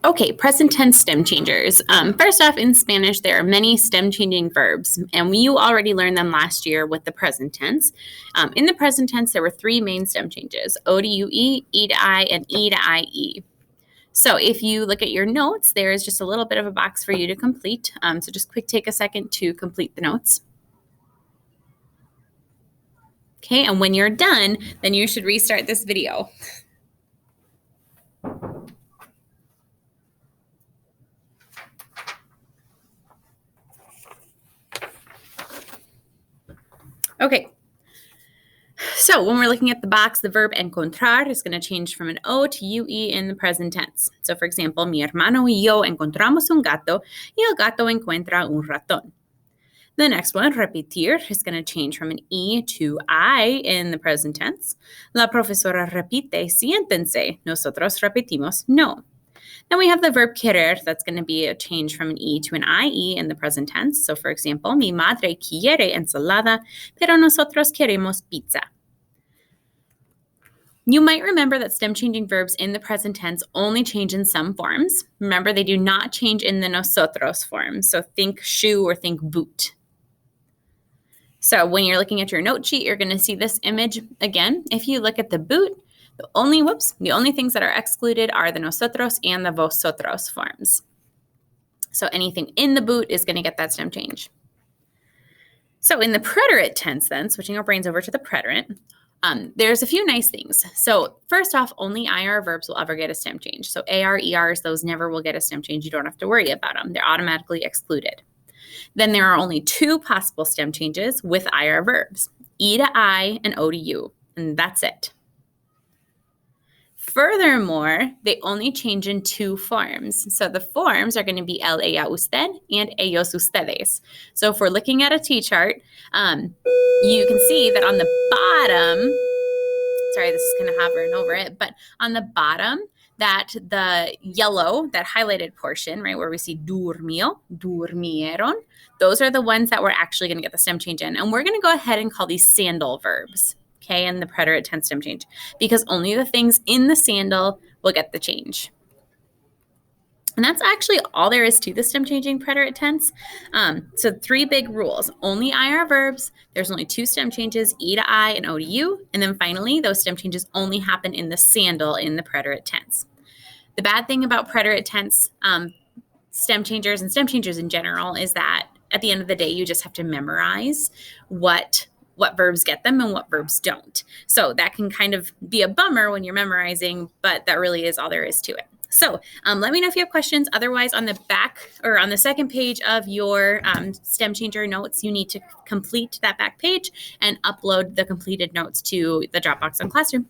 Okay, present tense stem changers. First off, in Spanish, there are many stem changing verbs, and you already learned them last year with the present tense. In the present tense, there were three main stem changes: O to UE, E to I, and E to IE. So if you look at your notes, there is just a little bit of a box for you to complete. So just take a second to complete the notes. Okay, and when you're done, then you should restart this video. Okay, so when we're looking at the box, the verb encontrar is going to change from an O to UE in the present tense. So for example, mi hermano y yo encontramos un gato y el gato encuentra un ratón. The next one, repetir, is going to change from an E to I in the present tense. La profesora repite, siéntense. Nosotros repetimos, no. Then we have the verb querer. That's going to be a change from an E to an IE in the present tense. So for example, mi madre quiere ensalada, pero nosotros queremos pizza. You might remember that stem changing verbs in the present tense only change in some forms. Remember, they do not change in the nosotros form. So think shoe or think boot. So when you're looking at your note sheet, you're going to see this image again. If you look at the boot, the only things that are excluded are the nosotros and the vosotros forms. So anything in the boot is going to get that stem change. So in the preterite tense then, switching our brains over to the preterite, there's a few nice things. So first off, only IR verbs will ever get a stem change. So AR, ERs, those never will get a stem change. You don't have to worry about them. They're automatically excluded. Then there are only two possible stem changes with IR verbs, E to I and O to U, and that's it. Furthermore, they only change in two forms. So the forms are going to be él, ella, usted, and ellos, ustedes. So if we're looking at a T-chart, you can see that on the bottom, sorry, this is kind of hovering over it, but on the bottom, that the yellow, that highlighted portion, right, where we see durmió, durmieron, those are the ones that we're actually going to get the stem change in. And we're going to go ahead and call these sandal verbs. Okay, and the preterite tense stem change, because only the things in the sandal will get the change. And that's actually all there is to the stem changing preterite tense. So three big rules: only IR verbs, there's only two stem changes, E to I and O to U, and then finally, those stem changes only happen in the sandal in the preterite tense. The bad thing about preterite tense stem changers and stem changers in general is that at the end of the day, you just have to memorize what verbs get them and what verbs don't. So that can kind of be a bummer when you're memorizing, but that really is all there is to it. So let me know if you have questions. Otherwise, on the back or on the second page of your stem changer notes, you need to complete that back page and upload the completed notes to the Dropbox on Classroom.